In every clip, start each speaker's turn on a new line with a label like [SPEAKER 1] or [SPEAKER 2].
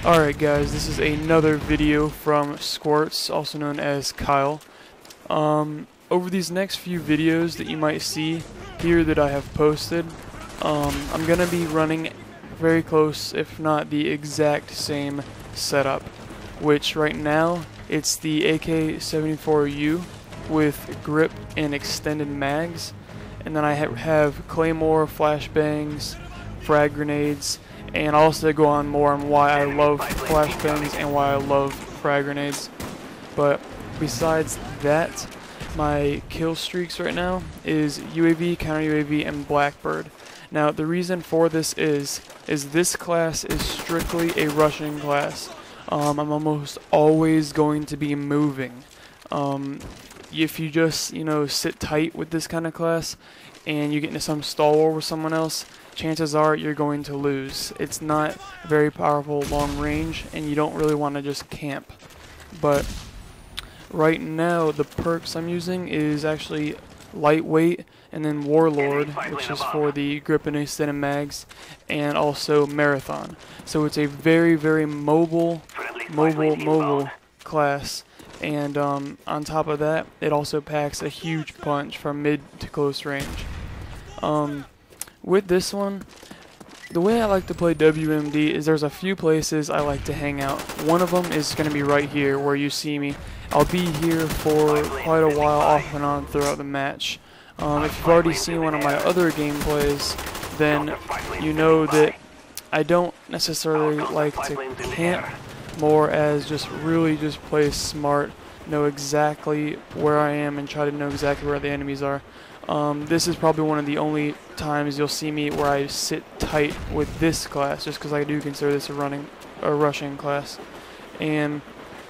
[SPEAKER 1] Alright guys, this is another video from Squirts, also known as Kyle. Over these next few videos that you might see here that I have posted, I'm going to be running very close, if not the exact same setup, which right now it's the AK-74U with grip and extended mags, and then I have claymore, flashbangs, frag grenades, and I'll also go on more on why I love flashbangs and why I love frag grenades. But besides that, my kill streaks right now is UAV, counter UAV, and Blackbird. Now the reason for this is this class is strictly a rushing class. I'm almost always going to be moving. If you just sit tight with this kind of class and you get into some stall war with someone else, chances are you're going to lose. It's not very powerful long range, and you don't really want to just camp. But right now the perks I'm using is actually lightweight, and then warlord, which is for the grip and extended mags, and also marathon. So it's a very mobile class. And on top of that, it also packs a huge punch from mid to close range. With this one, the way I like to play WMD is there's a few places I like to hang out. One of them is going to be right here where you see me. I'll be here for quite a while off and on throughout the match. If you've already seen one of my other gameplays, then you know that I don't necessarily like to camp, more as just really just play smart, know exactly where I am and try to know exactly where the enemies are. This is probably one of the only times you'll see me where I sit tight with this class, just because I do consider this a rushing class. And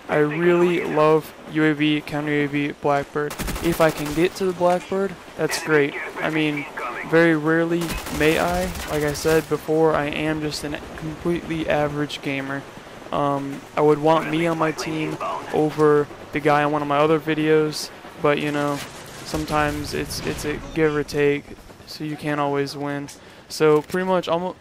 [SPEAKER 1] I really love UAV, counter UAV, Blackbird. If I can get to the Blackbird, that's great. I mean, very rarely may I. Like I said before, I am just a completely average gamer. I would want me on my team over the guy on one of my other videos, but sometimes it's a give or take, so you can't always win. So pretty much almost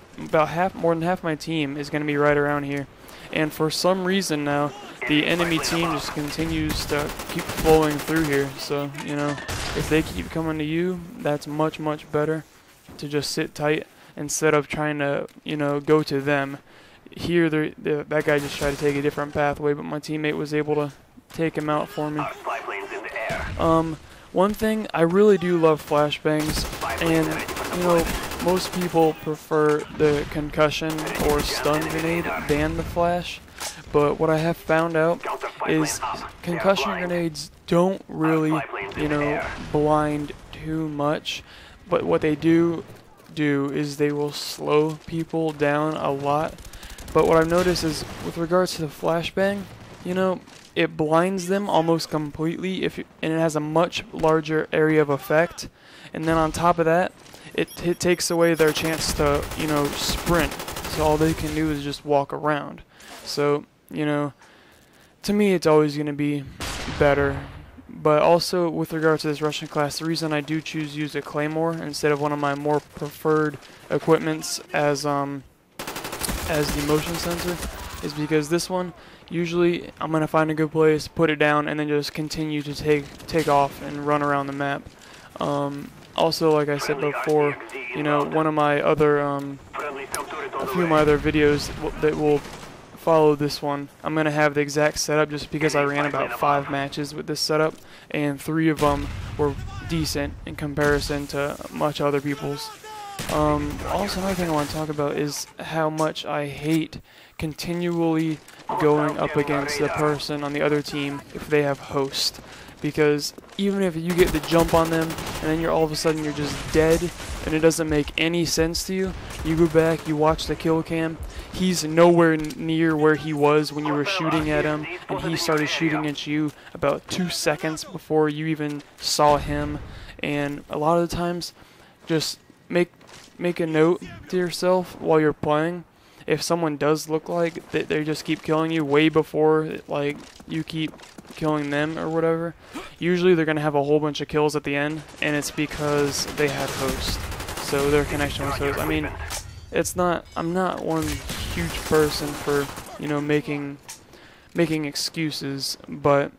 [SPEAKER 1] more than half my team is going to be right around here. And for some reason now, the enemy team just continues to keep flowing through here. So, if they keep coming to you, that's much better to just sit tight instead of trying to, go to them. Here, that guy just tried to take a different pathway, but my teammate was able to take him out for me. One thing, I really do love flashbangs, and most people prefer the concussion or stun grenade than the flash, but what I have found out is concussion grenades don't really, blind too much, but what they do is they will slow people down a lot. But what I've noticed is, with regards to the flashbang, it blinds them almost completely, and it has a much larger area of effect. And then on top of that, it takes away their chance to, sprint. So all they can do is just walk around. So, to me, it's always going to be better. But also, with regards to this Russian class, the reason I do choose to use a claymore instead of one of my more preferred equipments as the motion sensor is because this one, usually I'm going to find a good place, put it down, and then just continue to take off and run around the map. Also, like I said before, one of my other, a few of my other videos that will follow this one, I'm going to have the exact setup just because I ran about 5 matches with this setup, and 3 of them were decent in comparison to much other people's. Also, another thing I want to talk about is how much I hate continually going up against the person on the other team if they have host, because even if you get the jump on them and then all of a sudden you're just dead and it doesn't make any sense to you, you go back, you watch the kill cam, he's nowhere near where he was when you were shooting at him, and he started shooting at you about 2 seconds before you even saw him. And a lot of the times, just make a note to yourself while you're playing. If someone does look like that they just keep killing you way before you keep killing them or whatever, usually they're gonna have a whole bunch of kills at the end, and it's because they had host. So their connection was host. I mean, I'm not one huge person for you know, making excuses, but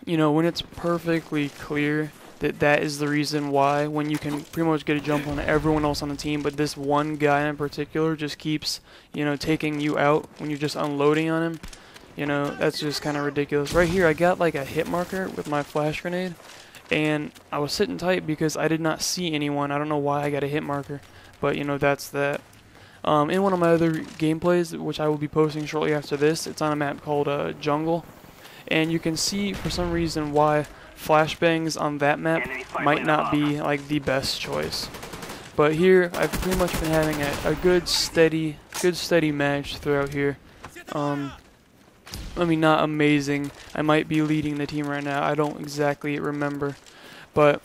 [SPEAKER 1] you know, when it's perfectly clear that that is the reason why, when you can pretty much get a jump on everyone else on the team, but this one guy in particular just keeps, you know, taking you out when you're just unloading on him, you know, that's just kind of ridiculous. Right here, I got like a hit marker with my flash grenade, and I was sitting tight because I did not see anyone. I don't know why I got a hit marker, but you know, that's that. In one of my other gameplays, which I will be posting shortly after this, it's on a map called Jungle, and you can see for some reason why flashbangs on that map might not be like the best choice. But here, I've pretty much been having a good steady match throughout here. I mean, not amazing. I might be leading the team right now. I don't exactly remember, but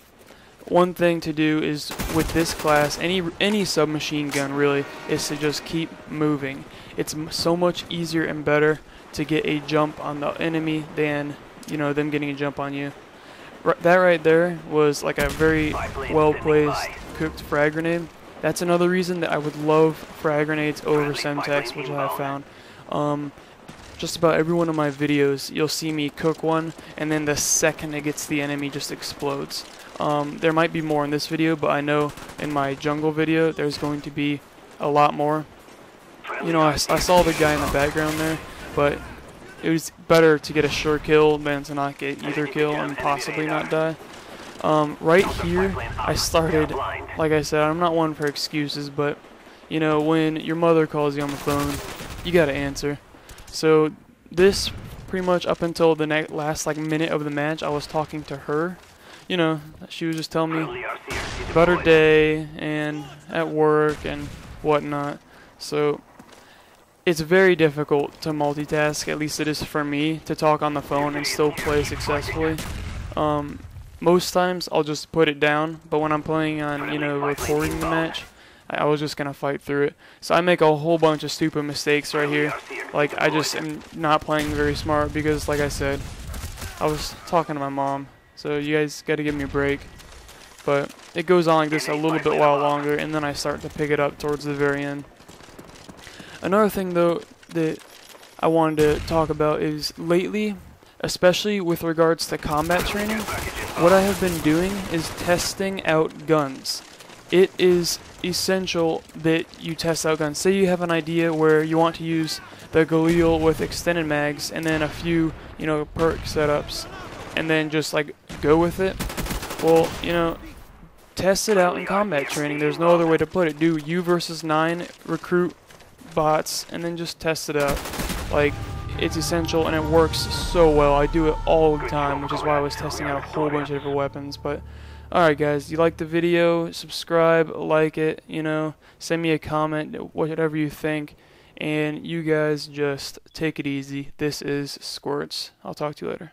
[SPEAKER 1] one thing to do is with this class, any submachine gun really, is to just keep moving. It's so much easier and better to get a jump on the enemy than, you know, them getting a jump on you. That right there was like a very well placed cooked frag grenade. That's another reason that I would love frag grenades over Semtex, which I have found. Just about every one of my videos, you'll see me cook one, and then the second it gets the enemy, just explodes. There might be more in this video, but I know in my jungle video there's going to be a lot more. You know, I saw the guy in the background there, but it was better to get a sure kill than to not get either kill and possibly not die. Right here, I started, like I said, I'm not one for excuses, but you know, when your mother calls you on the phone, you gotta answer. So this, pretty much up until the last like minute of the match, I was talking to her. You know, she was just telling me about her day and at work and whatnot. So it's very difficult to multitask, at least it is for me, to talk on the phone and still play successfully. Most times I'll just put it down, but when I'm playing on, you know, recording the match, I was just gonna fight through it. So I make a whole bunch of stupid mistakes right here. Like, I just am not playing very smart because, like I said, I was talking to my mom. So you guys gotta give me a break. But it goes on like this a little bit while longer, and then I start to pick it up towards the very end. Another thing though that I wanted to talk about is lately, especially with regards to combat training, what I have been doing is testing out guns. It is essential that you test out guns. Say you have an idea where you want to use the Galil with extended mags and then a few, you know, perk setups, and then just like go with it. Well, you know, test it out in combat training. There's no other way to put it. Do U versus 9, recruit bots, and then just test it out. Like, it's essential and it works so well. I do it all the time, which is why I was testing out a whole bunch of different weapons. But alright guys, you like the video, subscribe, like it, you know, send me a comment, whatever you think, and you guys just take it easy. This is Squirts. I'll talk to you later.